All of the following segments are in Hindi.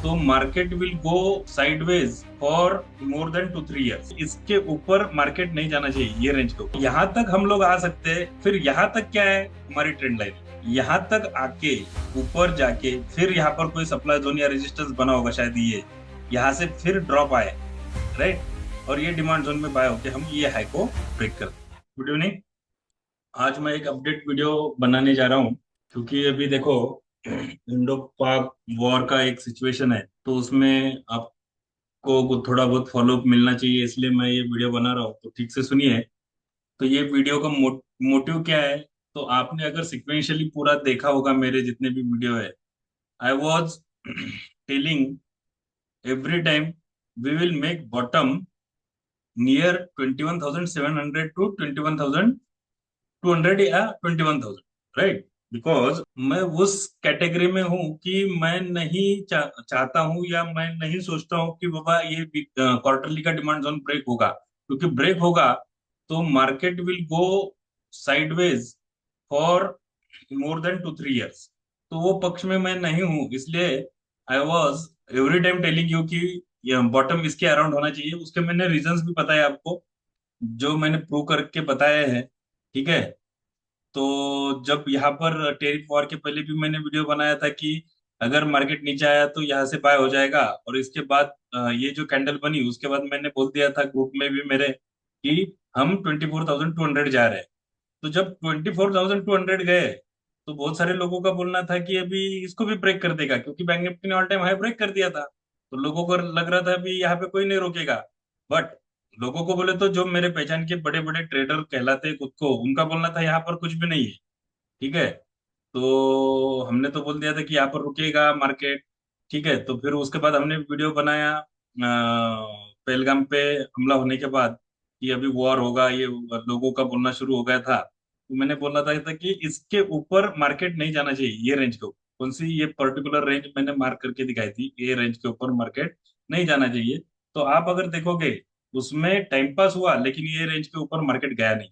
तो market will go sideways for more than 2-3 years. इसके ऊपर मार्केट नहीं जाना चाहिए, ये रेंज को। यहाँ तक हम लोग आ सकते हैं, फिर यहाँ तक क्या है हमारी ट्रेंड लाइन, यहाँ तक आके ऊपर जाके फिर यहाँ पर कोई सप्लाई जोन या रेजिस्टेंस बना होगा शायद, ये यहाँ से फिर ड्रॉप आए, राइट, और ये डिमांड जोन में बाय होके हम ये हाई को ब्रेक कर दें। Good evening. आज मैं एक अपडेट वीडियो बनाने जा रहा हूँ, क्योंकि अभी देखो इंडो पाक वॉर का एक सिचुएशन है, तो उसमें आपको थोड़ा बहुत फॉलोअप मिलना चाहिए, इसलिए मैं ये वीडियो बना रहा हूँ। तो ठीक से सुनिए। तो ये वीडियो का मोटिव क्या है, तो आपने अगर सिक्वेंशियली पूरा देखा होगा मेरे जितने भी वीडियो है, I was telling every time we will make bottom near 21,700 to 21,200 या 21,000, राइट। बिकॉज मैं उस कैटेगरी में हूं कि मैं नहीं चाहता हूं या मैं नहीं सोचता हूं कि बाबा ये क्वार्टरली का डिमांड जोन ब्रेक होगा, क्योंकि ब्रेक होगा तो market will go sideways for more than 2-3 years. तो वो पक्ष में मैं नहीं हूं, इसलिए I was every time telling you कि बॉटम इसके अराउंड होना चाहिए। उसके मैंने रीजंस भी बताए आपको, जो मैंने प्रूव करके बताए हैं, ठीक है। तो जब यहाँ पर टेरिफ वॉर के पहले भी मैंने वीडियो बनाया था कि अगर मार्केट नीचे आया तो यहाँ से बाय हो जाएगा, और इसके बाद ये जो कैंडल बनी उसके बाद मैंने बोल दिया था ग्रुप में भी मेरे कि हम 24,200 जा रहे हैं। तो जब 24,200 गए तो बहुत सारे लोगों का बोलना था कि अभी इसको भी ब्रेक कर देगा, क्योंकि बैंक निफ्टी ने ऑल टाइम हाई ब्रेक कर दिया था। तो लोगों को लग रहा था अभी यहाँ पे कोई नहीं रोकेगा। बट लोगों को बोले तो जो मेरे पहचान के बड़े बड़े ट्रेडर कहलाते हैं खुद को, उनका बोलना था यहाँ पर कुछ भी नहीं है, ठीक है। तो हमने तो बोल दिया था कि यहाँ पर रुकेगा मार्केट, ठीक है। तो फिर उसके बाद हमने वीडियो बनाया पहलगाम पे हमला होने के बाद कि अभी वॉर होगा, ये लोगों का बोलना शुरू हो गया था। तो मैंने बोला था कि इसके ऊपर मार्केट नहीं जाना चाहिए, ये रेंज को। कौन सी ये पर्टिकुलर रेंज मैंने मार्क करके दिखाई थी, ये रेंज के ऊपर मार्केट नहीं जाना चाहिए। तो आप अगर देखोगे उसमें टाइम पास हुआ, लेकिन ये रेंज के ऊपर मार्केट गया नहीं,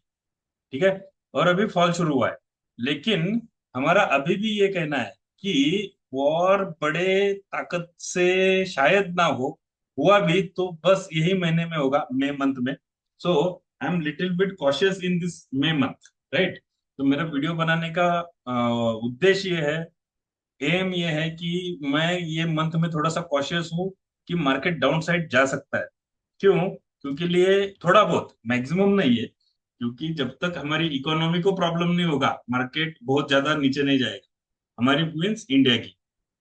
ठीक है। और अभी फॉल शुरू हुआ है, लेकिन हमारा अभी भी ये कहना है कि वॉर बड़े ताकत से शायद ना हो, हुआ भी तो बस यही महीने में होगा, मई मंथ में। So I am little bit cautious in this May month, right. तो मेरा वीडियो बनाने का उद्देश्य ये है, एम ये है कि मैं ये मंथ में थोड़ा सा कॉशियस हूँ कि मार्केट डाउन साइड जा सकता है। क्यों? क्योंकि लिए थोड़ा बहुत, मैक्सिमम नहीं है, क्योंकि जब तक हमारी इकोनॉमी को प्रॉब्लम नहीं होगा मार्केट बहुत ज्यादा नीचे नहीं जाएगा, हमारी मीन्स इंडिया की।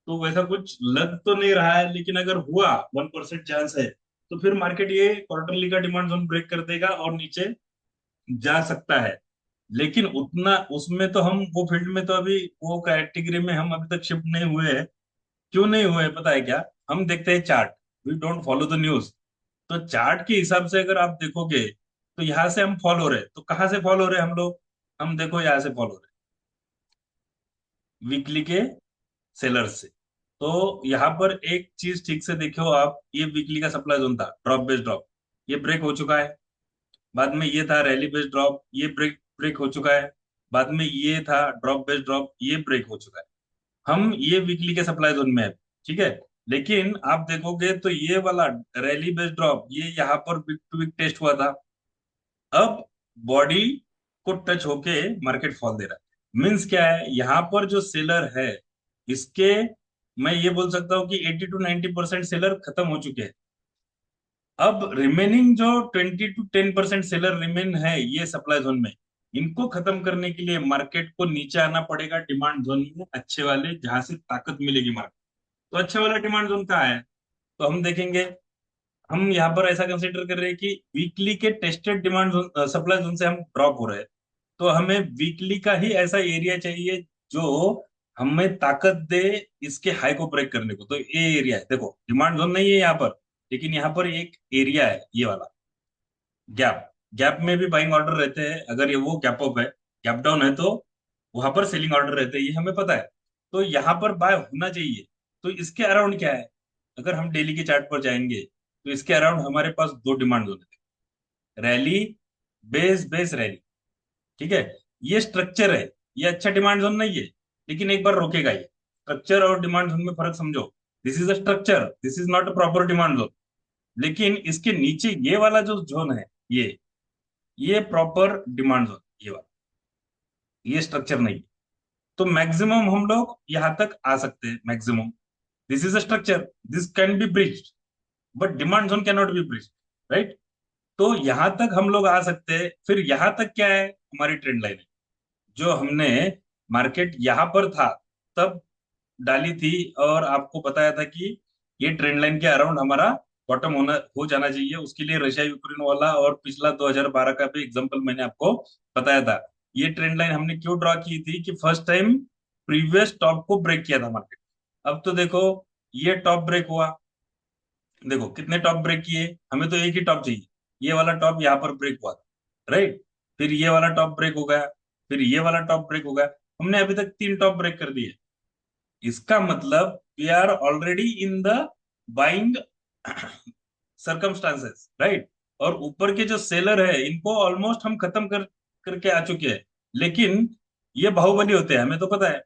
तो वैसा कुछ लग तो नहीं रहा है, लेकिन अगर हुआ 1% चांस है तो फिर मार्केट ये क्वार्टरली का डिमांड जोन ब्रेक कर देगा और नीचे जा सकता है। लेकिन उतना उसमें तो हम वो फील्ड में तो अभी वो कैटेगरी में हम अभी तक शिफ्ट नहीं हुए हैं। क्यों नहीं हुए पता है क्या? हम देखते हैं chart, we don't follow the news. तो चार्ट के हिसाब से अगर आप देखोगे तो यहाँ से हम फॉलो हो रहे हैं, तो कहाँ से फॉलो हो रहे हैं हम लोग? हम देखो यहाँ से फॉलो हो रहे हैं, वीकली के सेलर्स से। तो यहाँ पर एक चीज ठीक से देखो आप, ये वीकली का सप्लाई जोन था, ड्रॉप बेस्ड ड्रॉप, ये ब्रेक हो चुका है। बाद में ये था रैली बेस्ड ड्रॉप, ये ब्रेक ब्रेक हो चुका है। बाद में ये था ड्रॉप बेस्ड ड्रॉप, ये ब्रेक हो चुका है। हम ये वीकली के सप्लाई जोन में है, ठीक है। लेकिन आप देखोगे तो ये वाला रैली बेस्ड ड्रॉप ये यहाँ पर वीक टू वीक टेस्ट हुआ था। अब बॉडी को टच होके मार्केट फॉल दे रहा है। मीन्स क्या है, यहाँ पर जो सेलर है इसके, मैं ये बोल सकता हूँ कि 80 to 90% सेलर खत्म हो चुके हैं। अब रिमेनिंग जो 20 to 10% सेलर रिमेन है ये सप्लाई जोन में, इनको खत्म करने के लिए मार्केट को नीचे आना पड़ेगा डिमांड जोन में, अच्छे वाले जहां से ताकत मिलेगी मार्केट। तो अच्छा वाला डिमांड जोन कहाँ है? तो हम देखेंगे, हम यहाँ पर ऐसा कंसिडर कर रहे हैं कि वीकली के tested demand zone supply zone से हम ड्रॉप हो रहे हैं। तो हमें वीकली का ही ऐसा एरिया चाहिए जो हमें ताकत दे इसके हाई को ब्रेक करने को। तो ये एरिया है, देखो डिमांड जोन नहीं है यहाँ पर, लेकिन यहाँ पर एक एरिया है ये वाला गैप। गैप में भी बाइंग ऑर्डर रहते हैं, अगर ये वो गैप अप है, गैप डाउन है तो वहां पर सेलिंग ऑर्डर रहते हैं, ये हमें पता है। तो यहाँ पर बाय होना चाहिए। तो इसके अराउंड क्या है, अगर हम डेली के चार्ट पर जाएंगे तो इसके अराउंड हमारे पास दो डिमांड जोन है, रैली बेस बेस रैली, ठीक है। ये स्ट्रक्चर है, ये अच्छा डिमांड जोन नहीं है, लेकिन एक बार रोकेगा ये। स्ट्रक्चर और डिमांड जोन में फर्क समझो। This is a structure, this is not a proper demand zone. लेकिन इसके नीचे ये वाला जो जोन है, ये प्रॉपर डिमांड जोन, ये वाला, ये स्ट्रक्चर नहीं है। तो मैक्सिमम हम लोग यहां तक आ सकते हैं, maximum. This is a structure, this can be bridged, but demand zone can not be bridged, right. तो यहां तक हम लोग आ सकते हैं। फिर यहां तक क्या है, हमारी ट्रेंड लाइन है, जो हमने मार्केट यहां पर था तब डाली थी, और आपको बताया था कि ये ट्रेंड लाइन के अराउंड हमारा बॉटम होना हो जाना चाहिए। उसके लिए रशिया यूक्रेन वाला और पिछला 2012 का भी एग्जांपल मैंने आपको बताया था। ये ट्रेंड लाइन हमने क्यों ड्रॉ की थी कि फर्स्ट टाइम प्रीवियस टॉप को ब्रेक किया था मार्केट। अब तो देखो, ये टॉप ब्रेक हुआ। देखो कितने टॉप ब्रेक किए, हमें तो एक ही टॉप चाहिए। ये वाला टॉप यहाँ पर ब्रेक हुआ था, राइट। फिर ये वाला टॉप ब्रेक हो गया, फिर ये वाला टॉप ब्रेक हो गया। हमने अभी तक 3 टॉप ब्रेक कर दिए। इसका मतलब we are already in the buying circumstances, right. और ऊपर के जो सेलर है इनको ऑलमोस्ट हम खत्म करके आ चुके हैं। लेकिन ये बाहुबली होते हैं, हमें तो पता है,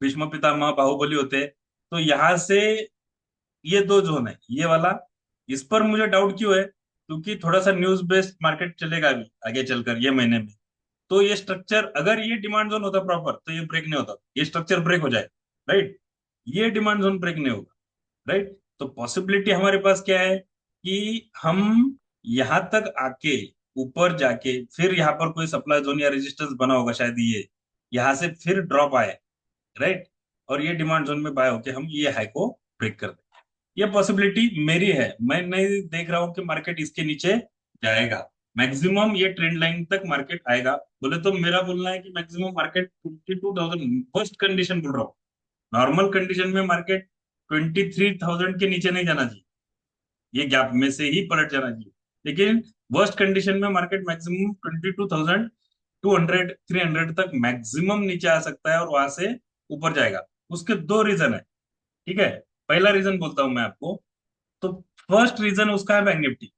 भीष्म पितामह बाहुबली होते हैं। तो यहां से ये दो जोन है, ये वाला, इस पर मुझे डाउट क्यों है, क्योंकि थोड़ा सा न्यूज बेस्ड मार्केट चलेगा अभी आगे चलकर ये महीने में। तो ये स्ट्रक्चर, अगर ये डिमांड जोन होता प्रॉपर तो ये ब्रेक नहीं होता, ये स्ट्रक्चर ब्रेक हो जाए, राइट। ये डिमांड जोन ब्रेक नहीं होगा, राइट। तो पॉसिबिलिटी हमारे पास क्या है कि हम यहां तक आके ऊपर जाके फिर यहाँ पर कोई सप्लाई जोन या रेजिस्टेंस बना होगा शायद, ये यहाँ से फिर ड्रॉप आए, राइट। और ये डिमांड जोन में बाय होके हम ये हाई को ब्रेक कर दें। ये पॉसिबिलिटी मेरी है, मैं नहीं देख रहा हूं कि मार्केट इसके नीचे जाएगा। मैक्सिमम ये ट्रेंड लाइन तक मार्केट आएगा। बोले तो मेरा बोलना है कि मैक्सिमम मार्केट 52,000, फर्स्ट कंडीशन बोल रहा हूँ। नॉर्मल कंडीशन में मार्केट 23,000 के नीचे नहीं जाना चाहिए, ये गैप में से ही पलट जाना चाहिए। लेकिन वर्स्ट कंडीशन में मार्केट मैक्सिमम 22,200 300 तक मैक्सिमम नीचे आ सकता है और वहां से ऊपर जाएगा। उसके दो रीजन है, ठीक है। पहला रीजन बोलता हूं मैं आपको। तो फर्स्ट रीजन उसका है बैंक निफ्टी।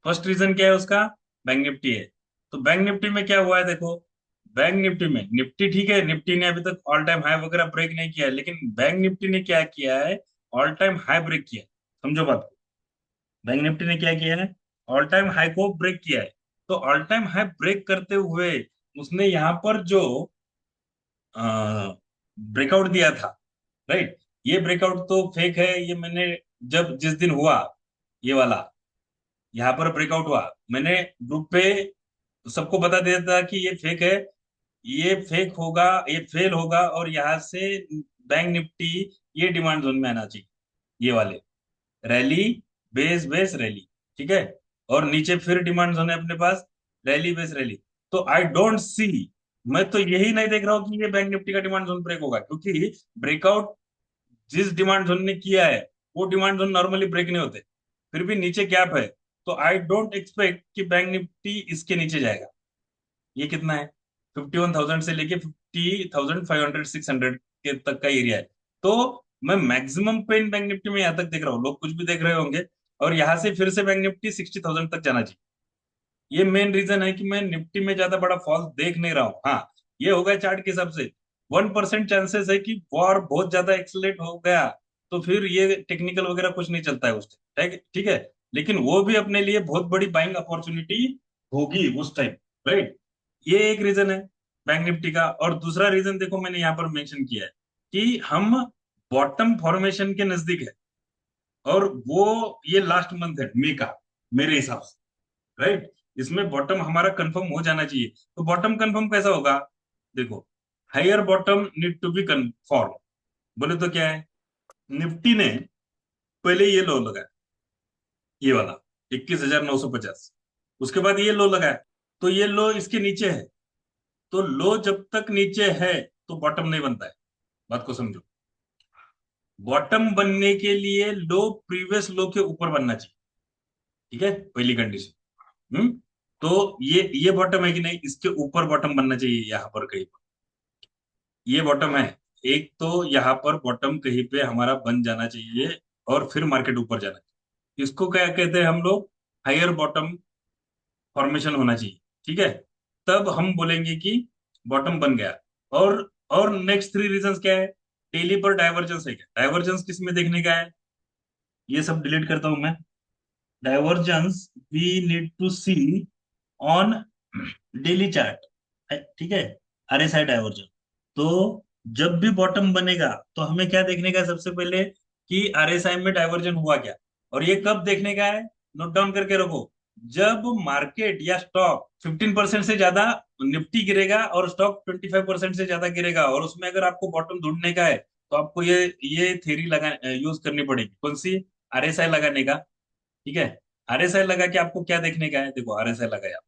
फर्स्ट रीजन क्या है उसका, बैंक निफ्टी है। तो बैंक निफ्टी में क्या हुआ है देखो, बैंक निफ्टी में, निफ्टी ठीक है, निफ्टी ने अभी तक ऑल टाइम हाई वगैरह ब्रेक नहीं किया है, लेकिन बैंक निफ्टी ने क्या किया है, ऑल टाइम हाई ब्रेक किया है। समझो बात को, बैंक निफ्टी ने क्या किया है, ऑल टाइम हाई को ब्रेक किया है। तो ऑल टाइम हाई ब्रेक करते हुए उसने यहाँ पर जो ब्रेकआउट दिया था, राइट। ये ब्रेकआउट तो फेक है, ये मैंने जब जिस दिन हुआ ये वाला, यहाँ पर ब्रेकआउट हुआ, मैंने ग्रुप पे सबको बता दिया था कि ये फेक है, ये फेक होगा, ये फेल होगा, और यहाँ से बैंक निफ्टी ये डिमांड जोन में आना चाहिए, ये वाले रैली, बेस बेस रैली, ठीक है। और नीचे फिर डिमांड जोन है अपने पास, रैली बेस रैली। तो आई डोंट सी, मैं तो यही नहीं देख रहा हूँ कि ये बैंक निफ्टी का डिमांड जोन ब्रेक होगा, क्योंकि ब्रेकआउट जिस डिमांड जोन ने किया है वो डिमांड जोन नॉर्मली ब्रेक नहीं होते, फिर भी नीचे गैप है। तो आई डोंट एक्सपेक्ट कि बैंक निफ्टी इसके नीचे जाएगा। ये कितना है, 51,000 से लेके 50,500 600 के तक का एरिया है। तो मैं मैक्सिमम पे इन बैंक निफ्टी में यहाँ तक देख रहा हूँ, लोग कुछ भी देख रहे होंगे। और यहाँ से फिर से बैंक निफ्टी 60,000 तक जाना चाहिए। ये मेन रीजन है कि मैं निफ्टी में ज्यादा बड़ा फॉल देख नहीं रहा हूँ। हाँ, ये हो गया चार्ट के हिसाब से, 1% चांसेस है कि वॉर बहुत ज्यादा एक्सलेट हो गया, तो फिर ये टेक्निकल वगैरह कुछ नहीं चलता है उस टाइम, ठीक ठीक है। लेकिन वो भी अपने लिए बहुत बड़ी बाइंग अपॉर्चुनिटी होगी उस टाइम, राइट। ये एक रीजन है बैंक निफ्टी का। और दूसरा रीजन देखो, मैंने यहाँ पर मेंशन किया है कि हम बॉटम फॉर्मेशन के नजदीक है, और वो ये लास्ट मंथ है मई का, मेरे हिसाब से, राइट। इसमें बॉटम हमारा कंफर्म हो जाना चाहिए। तो बॉटम कंफर्म कैसा होगा, देखो, higher bottom need to be confirm. बोले तो क्या है, निफ्टी ने पहले ये लो लगाया, ये वाला 21,950, उसके बाद ये लो लगाया, तो ये लो इसके नीचे है। तो लो जब तक नीचे है तो बॉटम नहीं बनता है, बात को समझो। बॉटम बनने के लिए लो प्रीवियस लो के ऊपर बनना चाहिए, ठीक है, पहली कंडीशन। तो ये बॉटम है कि नहीं, इसके ऊपर बॉटम बनना चाहिए यहाँ पर कहीं पर, ये बॉटम है। एक तो यहाँ पर बॉटम कहीं पे हमारा बन जाना चाहिए, और फिर मार्केट ऊपर जाना चाहिए। इसको क्या कहते हैं हम लोग, हायर बॉटम फॉर्मेशन होना चाहिए, ठीक है। तब हम बोलेंगे कि बॉटम बन गया। और नेक्स्ट 3 रीजंस क्या है, डेली पर डाइवर्जेंस है क्या? डाइवर्जेंस किस में देखने का है? ये सब डिलीट करता हूं मैं। Divergence we need to see on daily chart, ठीक है, आरएसआई डाइवर्जेंस। तो जब भी बॉटम बनेगा तो हमें क्या देखने का है सबसे पहले, कि आरएसआई में डाइवर्जन हुआ क्या। और ये कब देखने का है, नोट डाउन करके रखो। जब मार्केट या स्टॉक 15% से ज्यादा, निफ्टी गिरेगा और स्टॉक 25% से ज्यादा गिरेगा, और उसमें अगर आपको बॉटम ढूंढने का है तो आपको ये थ्योरी लगा यूज करनी पड़ेगी। कौन सी? आरएसआई लगाने का। ठीक है, आरएसआई लगा के आपको क्या देखने का है, देखो आरएसआई लगाया।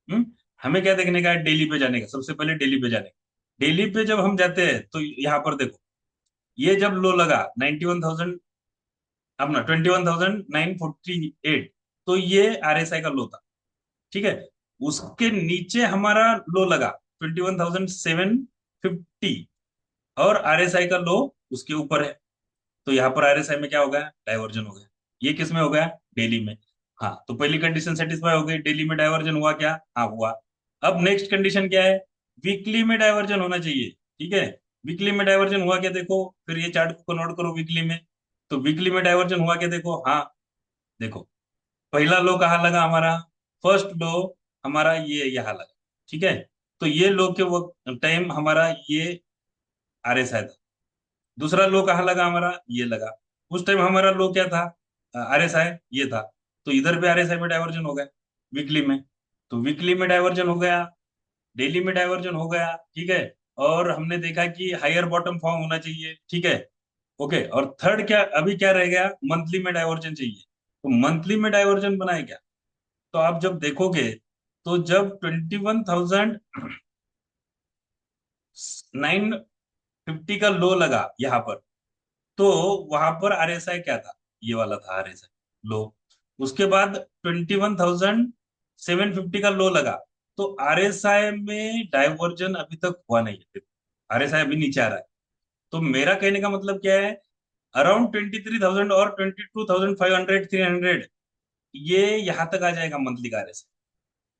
हम्म हमें क्या देखने का है, डेली पे जाने का, सबसे पहले डेली पे जाने का। डेली पे जब हम जाते हैं तो यहाँ पर देखो, ये जब लो लगा 91,000, अपना 21,948, तो ये आरएसआई का लो था। ठीक है, उसके नीचे हमारा लो लगा 21,750, और आरएसआई का लो उसके ऊपर है। तो यहाँ पर आरएसआई में क्या हो गया, डाइवर्जन हो गया। ये किस में हो गया, डेली में। हाँ, तो पहली कंडीशन सेटिस्फाई हो गई, डेली में डाइवर्जन हुआ क्या, हाँ हुआ। अब नेक्स्ट कंडीशन क्या है, वीकली में डाइवर्जन होना चाहिए। ठीक है, वीकली में डाइवर्जन हुआ क्या देखो, फिर ये चार्ट को कन्वर्ट करो वीकली में। तो वीकली में डाइवर्जन हुआ क्या देखो, हाँ देखो, पहला लो कहाँ लगा हमारा, फर्स्ट लो हमारा ये यहाँ लगा। ठीक है, तो ये लो के वो टाइम हमारा ये आरएसआई था। दूसरा लो कहाँ लगा हमारा, ये लगा। उस टाइम हमारा लो क्या था, आरएसआई ये था। तो इधर भी आरएसआई में डाइवर्जन हो गया वीकली में। तो वीकली में डाइवर्जन हो गया, डेली में डाइवर्जन हो गया। ठीक है, और हमने देखा कि हायर बॉटम फॉर्म होना चाहिए। ठीक है, ओके। और थर्ड क्या, अभी क्या रह गया, मंथली में डाइवर्जन चाहिए। तो मंथली में डाइवर्जन बनाए क्या, तो आप जब देखोगे, तो जब 21,950 का लो लगा यहाँ पर, तो वहां पर आरएसआई क्या था, ये वाला था आरएसआई लो। उसके बाद 21,750 का लो लगा, तो आरएसआई में डाइवर्जन अभी तक हुआ नहीं है, आरएसआई अभी नीचे आ रहा है। तो मेरा कहने का मतलब क्या है, अराउंड 23,000 और 22,500 300, ये यहाँ तक आ जाएगा मंथली का आरएसआई,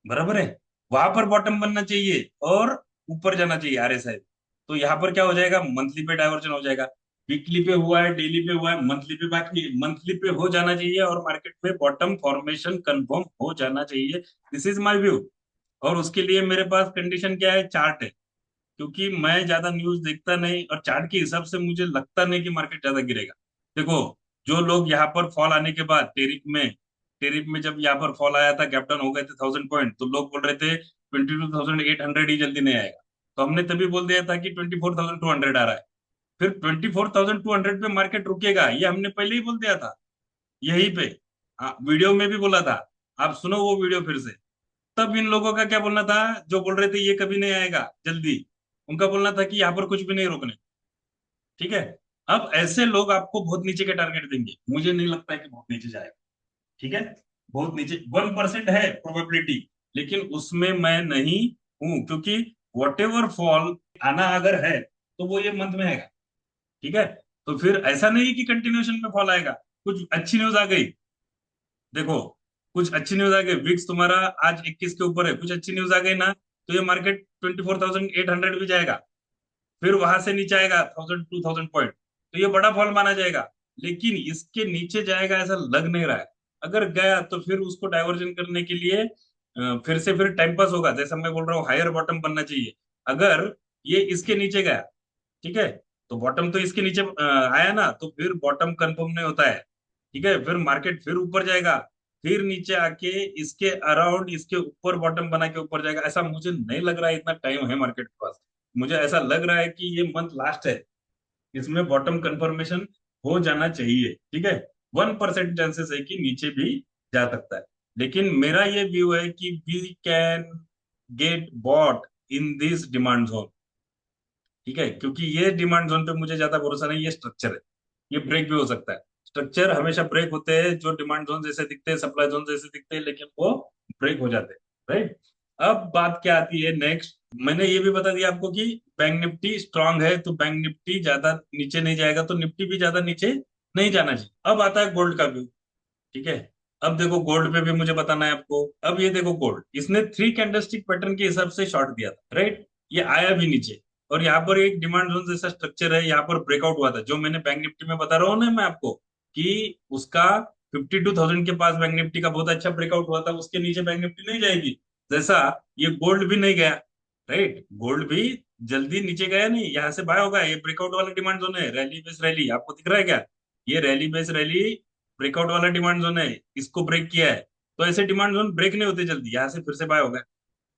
बराबर है। वहां पर बॉटम बनना चाहिए और ऊपर जाना चाहिए आरएसआई। तो यहाँ पर क्या हो जाएगा, मंथली पे डाइवर्जन हो जाएगा। वीकली पे हुआ है, डेली पे हुआ है, मंथली पे बाकी, मंथली पे हो जाना चाहिए और मार्केट में बॉटम फॉर्मेशन कंफर्म हो जाना चाहिए। This is my view. और उसके लिए मेरे पास कंडीशन क्या है, चार्ट है। क्योंकि मैं ज्यादा न्यूज देखता नहीं, और चार्ट के हिसाब से मुझे लगता नहीं कि मार्केट ज्यादा गिरेगा। देखो, जो लोग यहाँ पर फॉल आने के बाद टेरिफ में जब यहाँ पर फॉल आया था, गैप डाउन हो गए थे 1,000 पॉइंट, तो लोग बोल रहे थे 22,800 ही जल्दी नहीं आएगा। तो हमने तभी बोल दिया था कि 24,200 आ रहा है। फिर 24,200 पे मार्केट रुकेगा, ये हमने पहले ही बोल दिया था, यहीं पे वीडियो में भी बोला था। आप सुनो वो वीडियो फिर से। तब इन लोगों का क्या बोलना था, जो बोल रहे थे ये कभी नहीं आएगा जल्दी, उनका बोलना था कि यहाँ पर कुछ भी नहीं रोकने। ठीक है, अब ऐसे लोग आपको बहुत नीचे के टारगेट देंगे, मुझे नहीं लगता है कि बहुत नीचे जाएगा। ठीक है, बहुत नीचे 1% है प्रोबेबिलिटी, लेकिन उसमें मैं नहीं हूं, क्योंकि वट एवर फॉल आना अगर है तो वो ये मंथ में आएगा। ठीक है, तो फिर ऐसा नहीं कि कंटिन्यूशन में फॉल आएगा। कुछ अच्छी न्यूज आ गई, देखो, कुछ अच्छी न्यूज आ गई, विक्स तुम्हारा आज 21 के ऊपर है, कुछ अच्छी न्यूज आ गई ना, तो ये मार्केट 24,800 भी जाएगा। फिर वहां से नीचे आएगा 1,000 2,000 पॉइंट, तो ये बड़ा फॉल माना जाएगा। लेकिन इसके नीचे जाएगा ऐसा लग नहीं रहा है। अगर गया तो फिर उसको डाइवर्जन करने के लिए फिर से फिर टाइम पास होगा। जैसा मैं बोल रहा हूँ, हायर बॉटम बनना चाहिए। अगर ये इसके नीचे गया, ठीक है, तो बॉटम तो इसके नीचे आया ना, तो फिर बॉटम कंफर्म नहीं होता है। ठीक है, फिर मार्केट फिर ऊपर जाएगा, फिर नीचे आके इसके अराउंड इसके ऊपर बॉटम बना के ऊपर जाएगा। ऐसा मुझे नहीं लग रहा है, इतना टाइम है मार्केट के पास। मुझे ऐसा लग रहा है कि ये मंथ लास्ट है, इसमें बॉटम कंफर्मेशन हो जाना चाहिए। ठीक है, 1% चांसेस है कि नीचे भी जा सकता है। लेकिन मेरा ये व्यू है कि we can get bought in this demand zone. ठीक है, क्योंकि ये डिमांड जोन पे मुझे ज्यादा भरोसा नहीं, ये स्ट्रक्चर है, ये ब्रेक भी हो सकता है। स्ट्रक्चर हमेशा ब्रेक होते हैं, जो डिमांड जोन जैसे दिखते हैं, सप्लाई जोन जैसे दिखते हैं, लेकिन वो ब्रेक हो जाते हैं, राइट। अब बात क्या आती है नेक्स्ट, मैंने ये भी बता दिया आपको कि बैंक निफ्टी स्ट्रांग है, तो बैंक निफ्टी ज्यादा नीचे नहीं जाएगा, तो निफ्टी भी ज्यादा नीचे नहीं जाना चाहिए। अब आता है गोल्ड का व्यू। ठीक है, अब देखो गोल्ड पे भी मुझे बताना है आपको। अब ये देखो, गोल्ड इसने 3 कैंडलस्टिक पैटर्न के हिसाब से शॉर्ट दिया था, राइट। ये आया भी नीचे, और यहाँ पर एक डिमांड जोन जैसा स्ट्रक्चर है, यहाँ पर ब्रेकआउट हुआ था, जो मैंने बैंक निफ्टी में बता रहा हूँ ना मैं आपको, कि उसका 52,000 के पास बैंक निफ्टी का बहुत अच्छा ब्रेकआउट हुआ था, उसके नीचे बैंक निफ्टी नहीं जाएगी। जैसा ये गोल्ड भी नहीं गया, राइट, गोल्ड भी जल्दी नीचे गया नहीं, यहाँ से बाय होगा, ये ब्रेकआउट वाला डिमांड जोन है, रैली बेस रैली आपको दिख रहा है क्या? ये रैली बेस रैली ब्रेकआउट वाला डिमांड जोन है, इसको ब्रेक किया है। तो ऐसे डिमांड जोन ब्रेक नहीं होते जल्दी, यहाँ से फिर से बाय होगा,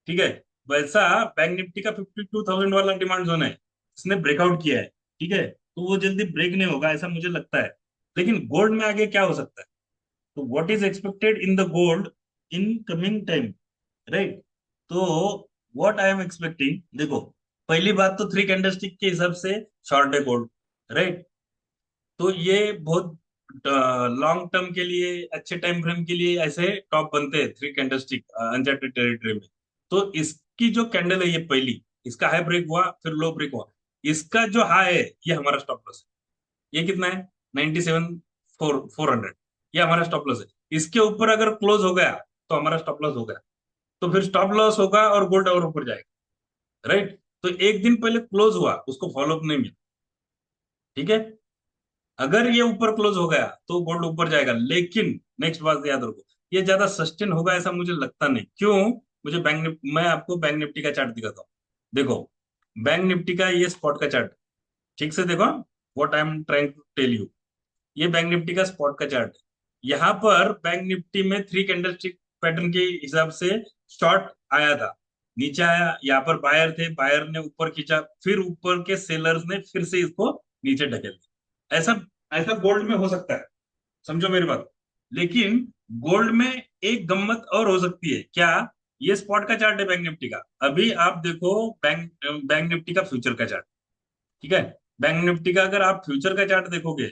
ठीक है। वैसा बैंक निफ्टी का 52,000 वाला डिमांड जोन है, इसने ब्रेकआउट किया है, ठीक है, तो वो जल्दी ब्रेक नहीं होगा ऐसा मुझे लगता है। लेकिन गोल्ड में आगे क्या हो सकता है? तो what is expected in the gold in coming time, right? तो व्हाट आई एम एक्सपेक्टिंग, देखो, पहली बात तो थ्री कैंडलस्टिक के हिसाब से शॉर्ट है गोल्ड, राइट। तो ये बहुत लॉन्ग टर्म के लिए, अच्छे टाइम फ्रेम के लिए ऐसे टॉप बनते हैं थ्री कैंडलस्टिक अनचार्टेड टेरिटरी में। तो इसकी जो कैंडल है ये पहली, इसका हाई ब्रेक हुआ फिर लो ब्रेक हुआ, इसका जो हाई है ये हमारा स्टॉप लॉस है। ये कितना है? 97,400, ये हमारा स्टॉप लॉस है। इसके ऊपर अगर क्लोज हो गया तो हमारा स्टॉप लॉस हो गया, तो फिर स्टॉप लॉस होगा और गोल्ड और ऊपर जाएगा, राइट। तो एक दिन पहले क्लोज हुआ उसको फॉलोअप नहीं मिला, ठीक है। अगर ये ऊपर क्लोज हो गया तो गोल्ड ऊपर जाएगा, लेकिन नेक्स्ट बात याद रखो, ये ज्यादा सस्टेन होगा ऐसा मुझे लगता नहीं। क्यों? मुझे बैंक निफ्टी, मैं आपको बैंक निफ्टी का चार्ट दिखाता हूँ, देखो, बैंक निफ्टी का ये स्पॉट का चार्ट, ठीक से देखो, what I am trying to tell you, ये बैंक निफ्टी का स्पॉट का चार्ट है। यहाँ पर बैंक निफ्टी में थ्री कैंडलस्टिक पैटर्न के हिसाब से शॉर्ट आया था, नीचे आया, यहाँ पर बायर थे, बायर ने ऊपर खींचा, फिर ऊपर के सेलर्स ने फिर से इसको नीचे ढकेल दिया। ऐसा ऐसा गोल्ड में हो सकता है, समझो मेरी बात। लेकिन गोल्ड में एक गम्मत और हो सकती है क्या? ये स्पॉट का चार्ट है बैंक निफ्टी का, अभी आप देखो बैंक बैंक निफ्टी का फ्यूचर का चार्ट, ठीक है। बैंक निफ्टी का अगर आप फ्यूचर का चार्ट देखोगे,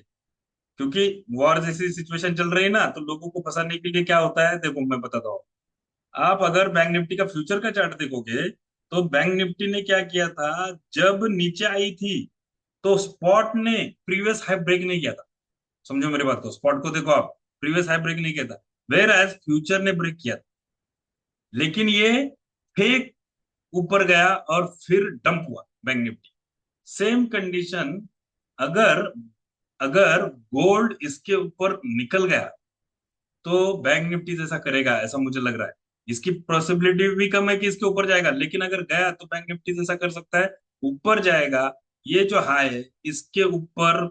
क्योंकि वॉर जैसी सिचुएशन चल रही है ना, तो लोगों को फंसाने के लिए क्या होता है, देखो मैं बताता हूँ। आप अगर बैंक निफ्टी का फ्यूचर का चार्ट देखोगे, तो बैंक निफ्टी ने क्या किया था, जब नीचे आई थी तो स्पॉट ने प्रीवियस हाई ब्रेक नहीं किया था, समझो मेरी बात को, स्पॉट को देखो आप, प्रीवियस हाई ब्रेक नहीं किया था, वेर एज फ्यूचर ने ब्रेक किया था। लेकिन ये फेक ऊपर गया और फिर डंप हुआ बैंक निफ्टी। सेम कंडीशन, अगर अगर गोल्ड इसके ऊपर निकल गया तो बैंक निफ्टी जैसा करेगा ऐसा मुझे लग रहा है। इसकी पॉसिबिलिटी भी कम है कि इसके ऊपर जाएगा, लेकिन अगर गया तो बैंक निफ्टी जैसा कर सकता है, ऊपर जाएगा। ये जो हाई है इसके ऊपर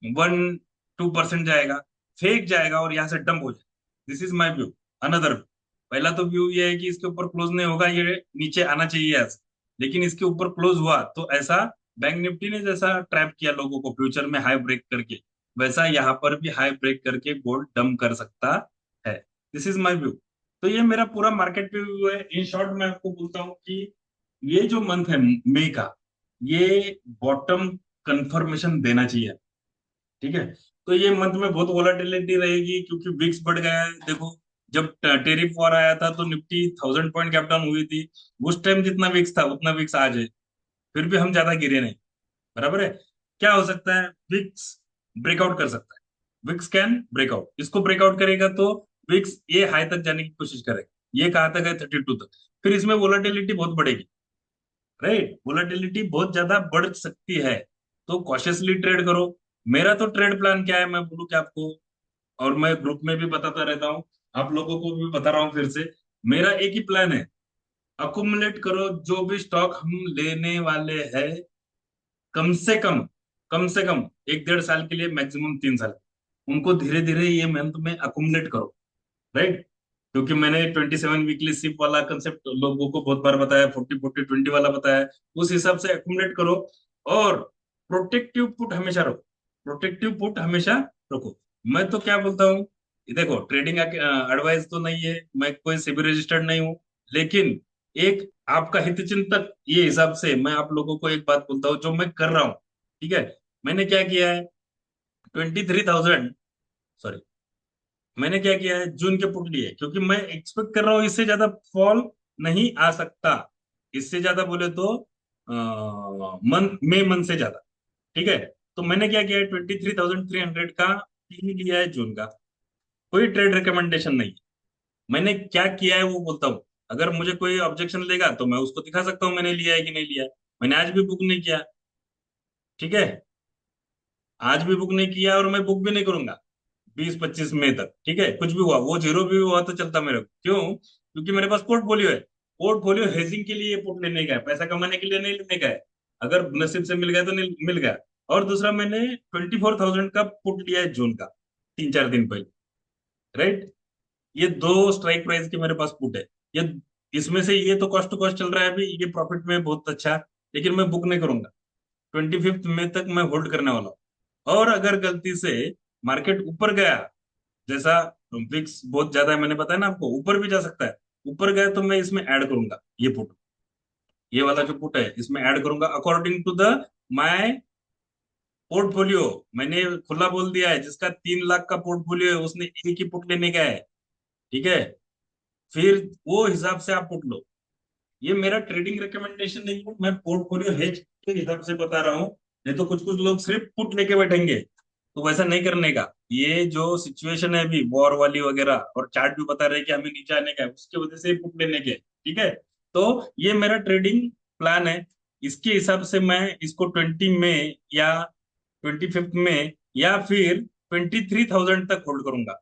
1-2% जाएगा, फेक जाएगा और यहाँ से डंप हो जाएगा। This is my view. Another view, पहला तो व्यू ये है कि इसके ऊपर क्लोज नहीं होगा, ये नीचे आना चाहिए ऐसा, लेकिन इसके ऊपर क्लोज हुआ तो ऐसा बैंक निफ्टी ने जैसा ट्रैप किया लोगों को फ्यूचर में हाई ब्रेक करके, वैसा यहाँ पर भी हाई ब्रेक करके गोल्ड डंप कर सकता है। This is my view. तो ये मेरा पूरा मार्केट व्यू है। इन शॉर्ट मैं आपको बोलता हूँ कि ये जो मंथ है मई का, ये बॉटम कंफर्मेशन देना चाहिए, ठीक है। तो ये मंथ में बहुत वोलाटिलिटी रहेगी क्योंकि विक्स बढ़ गया है, देखो, जब टेरिफ वॉर आया था तो निफ्टी 1,000 पॉइंट कैप डाउन हुई थी, उस टाइम जितना विक्स था उतना विक्स आज है, फिर भी हम ज्यादा गिरे नहीं, बराबर है। क्या हो सकता है? विक्स ब्रेकआउट कर सकता है, विक्स कैन ब्रेकआउट, इसको ब्रेकआउट करेगा तो विक्स ये हाई तक जाने की कोशिश करेगा, ये कहाँ तक है? 32 तक। फिर इसमें वोलाटिलिटी बहुत बढ़ेगी, राइट, वोलाटिलिटी बहुत ज्यादा बढ़ सकती है, तो कॉशियसली ट्रेड करो। मेरा तो ट्रेड प्लान क्या है मैं बोलूं क्या आपको, और मैं ग्रुप में भी बताता रहता हूँ, आप लोगों को भी बता रहा हूँ फिर से, मेरा एक ही प्लान है, अकुमुलेट करो जो भी स्टॉक हम लेने वाले हैं, कम से कम, कम से कम 1-1.5 साल के लिए, मैक्सिमम 3 साल, उनको धीरे धीरे ये मंथ में अकुमुलेट करो, राइट। क्योंकि मैंने 27 वीकली शिप वाला कंसेप्ट लोगों को बहुत बार बताया, 40-40-20 वाला बताया, उस हिसाब से अकुमुलेट करो। और प्रोटेक्टिव पुट हमेशा रखो, प्रोटेक्टिव पुट हमेशा रखो। मैं तो क्या बोलता हूँ, देखो, ट्रेडिंग एडवाइस तो नहीं है, मैं कोई सेबी रजिस्टर्ड नहीं हूँ, लेकिन एक आपका हित चिंतक ये हिसाब से मैं आप लोगों को एक बात बोलता हूँ जो मैं कर रहा हूँ, ठीक है। मैंने क्या किया है, 23,000, सॉरी, मैंने क्या किया है, जून के पुट लिए, क्योंकि मैं एक्सपेक्ट कर रहा हूँ इससे ज्यादा फॉल नहीं आ सकता, इससे ज्यादा बोले तो मंथ मई मंथ से ज्यादा, ठीक है। तो मैंने क्या किया है, 23,300 का पी लिया है जून का, कोई ट्रेड रिकमेंडेशन नहीं। मैंने क्या किया है वो बोलता हूँ, अगर मुझे कोई ऑब्जेक्शन लेगा तो मैं उसको दिखा सकता हूँ मैंने लिया है कि नहीं लिया है। मैंने आज भी बुक नहीं किया। ठीक है, आज भी बुक नहीं किया और मैं बुक भी नहीं करूंगा 20-25 मई तक। ठीक है, कुछ भी हुआ, वो जीरो भी हुआ तो चलता मेरे को। क्यों? क्योंकि मेरे पास पोर्टफोलियो है। पोर्टफोलियो हेजिंग के लिए पुट लेने का है, पैसा कमाने के लिए नहीं लेने का है। अगर नसीब से मिल गया तो नहीं मिल गया। और दूसरा, मैंने 24,000 का पुट लिया है जून का, 3-4 दिन पहले। राइट। ये दो स्ट्राइक प्राइस के मेरे पास पुट है। ये इसमें से ये तो कॉस्ट टू कॉस्ट चल रहा है अभी, ये प्रॉफिट में बहुत अच्छा। लेकिन मैं बुक नहीं करूंगा। 25 मई तक मैं होल्ड करने वाला हूँ। और अगर गलती से मार्केट ऊपर गया, जैसा विक्स बहुत ज्यादा है मैंने बताया ना आपको, ऊपर भी जा सकता है। ऊपर गया तो मैं इसमें ऐड करूंगा ये पुट। ये वाला जो पुट है इसमें ऐड करूंगा according to the my portfolio. मैंने खुला बोल दिया है, जिसका 3 लाख का पोर्टफोलियो है उसने एक ही पुट लेने का है। ठीक है, फिर वो हिसाब से आप पुट लो। ये मेरा ट्रेडिंग रिकमेंडेशन नहीं है, मैं पोर्टफोलियो हेज के हिसाब से बता रहा हूँ। नहीं तो कुछ कुछ लोग सिर्फ पुट लेके बैठेंगे, तो वैसा नहीं करने का। ये जो सिचुएशन है अभी वॉर वाली वगैरह, और चार्ट भी बता रहे हैं कि हमें नीचे आने का है, उसकी वजह से पुट लेने के। ठीक है, तो ये मेरा ट्रेडिंग प्लान है। इसके हिसाब से मैं इसको 20 में या 25 में या फिर 23,000 तक होल्ड करूंगा।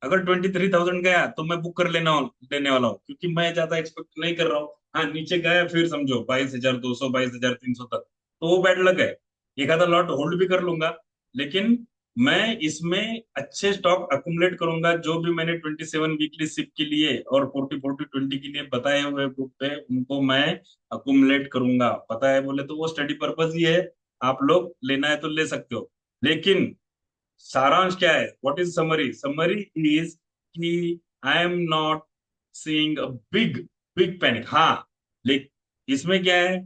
अगर 23,000 गया तो मैं बुक कर लेने वाला हूँ, क्योंकि मैं ज्यादा एक्सपेक्ट नहीं कर रहा हूँ। हाँ, नीचे गया फिर समझो 22,200 22,300 तक, तो वो बैड लक है। एक आधा लॉट होल्ड भी कर लूंगा। लेकिन मैं इसमें अच्छे स्टॉक अकुमुलेट करूंगा, जो भी मैंने 27 वीकली सिप के लिए और 40-40-20 के लिए बताए हुए ग्रुप पे, उनको मैं अकुमुलेट करूंगा। पता है बोले तो वो स्टडी पर्पज ही है। आप लोग लेना है तो ले सकते हो। लेकिन सारांश क्या है, what is summary? Summary is कि I am not seeing a big big panic. हाँ, लेकिन इसमें क्या है,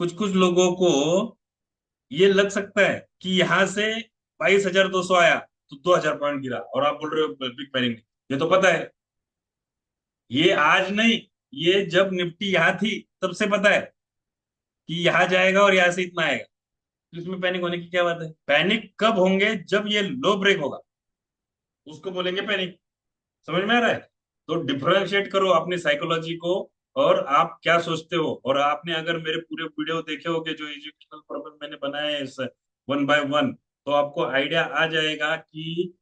कुछ कुछ लोगों को ये लग सकता है कि यहां से 22,200 आया तो 2,000 पॉइंट गिरा, और आप बोल रहे हो बिग पैनिक। ये तो पता है, ये आज नहीं, ये जब निफ्टी यहां थी तब से पता है कि यहां जाएगा और यहां से इतना आएगा। तो इसमें पैनिक होने की क्या बात है? पैनिक कब होंगे? जब ये लो ब्रेक होगा, उसको बोलेंगे पैनिक। समझ में आ रहा है? तो डिफरेंशिएट करो अपनी साइकोलॉजी को, और आप क्या सोचते हो। और आपने अगर मेरे पूरे वीडियो देखे होंगे जो एजुकेशनल पर्पस मैंने बनाए हैं इस 1 बाय 1, तो आपको आइडिया आ जाएगा कि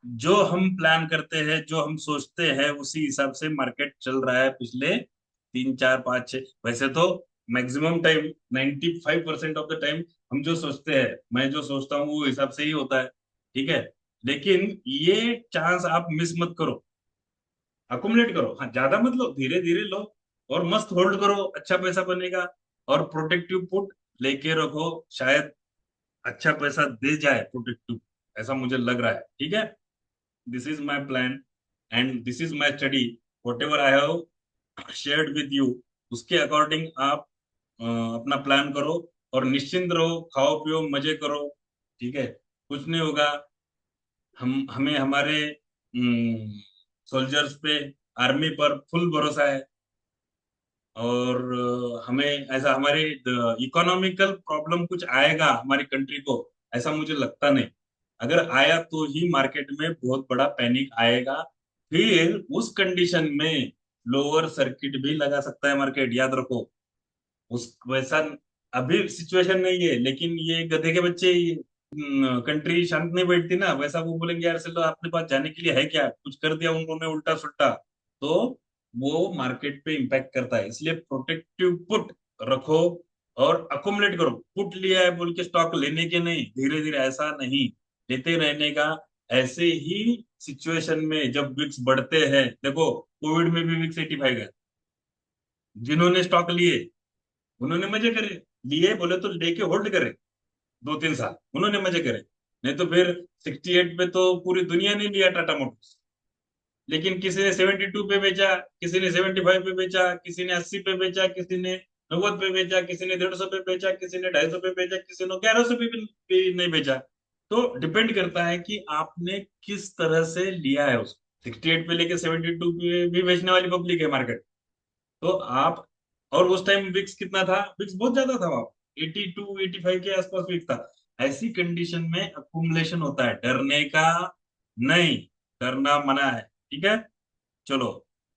जो हम प्लान करते हैं, जो हम सोचते हैं, उसी हिसाब से मार्केट चल रहा है पिछले 3 4 5 6। वैसे तो maximum time 95% of the time हम जो सोचते हैं, मैं जो सोचता हूँ वो हिसाब से ही होता है। ठीक है, लेकिन ये चांस आप मिस मत करो। अकुमुलेट करो, हाँ ज्यादा मत लो, धीरे धीरे लो। और मस्त होल्ड करो, अच्छा पैसा बनेगा। और प्रोटेक्टिव पुट लेके रखो, शायद अच्छा पैसा दे जाए प्रोटेक्टिव, ऐसा मुझे लग रहा है। ठीक है, this is my plan and this is my study. What ever I have shared with you, उसके अकॉर्डिंग आप अपना प्लान करो। और निश्चिंत रहो, खाओ पियो मजे करो। ठीक है, कुछ नहीं होगा। हमें हमारे सोल्जर्स पे, आर्मी पर फुल भरोसा है। और हमें ऐसा हमारे इकोनॉमिकल प्रॉब्लम कुछ आएगा हमारी कंट्री को, ऐसा मुझे लगता नहीं। अगर आया तो ही मार्केट में बहुत बड़ा पैनिक आएगा। फिर उस कंडीशन में लोअर सर्किट भी लगा सकता है मार्केट, याद रखो। उस वैसा अभी सिचुएशन नहीं है, लेकिन ये गधे के बच्चे, कंट्री शांत नहीं बैठती ना, वैसा वो बोलेंगे यार चलो अपने पास जाने के लिए है क्या, कुछ कर दिया उन्होंने उल्टा सुल्टा, तो वो मार्केट पे इम्पैक्ट करता है। इसलिए प्रोटेक्टिव पुट रखो और अकुमुलेट करो। पुट लिया है बोल के स्टॉक लेने के नहीं, धीरे धीरे, ऐसा नहीं, लेते रहने का। ऐसे ही सिचुएशन में जब विक्स बढ़ते हैं, देखो कोविड में भी विक्स 85 गए। जिन्होंने स्टॉक लिए उन्होंने मजे करे, लिए बोले तो लेके होल्ड करे 2-3 साल, उन्होंने मजे करे। नहीं तो फिर 68 पे तो पूरी दुनिया ने लिया टाटा मोटर्स। लेकिन किसी ने 72 पे बेचा, किसी ने 75 पे बेचा, किसी ने 80 पे बेचा, किसी ने 90 पे बेचा, किसी ने 150 पे बेचा, किसी ने 250 पे बेचा, किसी ने 1100 भी नहीं बेचा। तो डिपेंड करता है कि आपने किस तरह से लिया है उसको। 68 पे लेके 72 पे भी बेचने वाली पब्लिक है मार्केट। तो आप, और उस टाइम विक्स कितना था? विक्स बहुत ज्यादा था वहां, 82 85 के आसपास विक्स था। ऐसी कंडीशन में अकुमुलेशन होता है, डरने का नहीं, डरना मना है। ठीक है, चलो,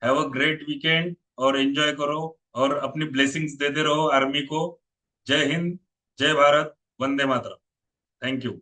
हैव अ ग्रेट वीकेंड और एंजॉय करो। और अपनी ब्लेसिंग्स देते रहो आर्मी को। जय हिंद, जय भारत, वंदे मातरम। Thank you.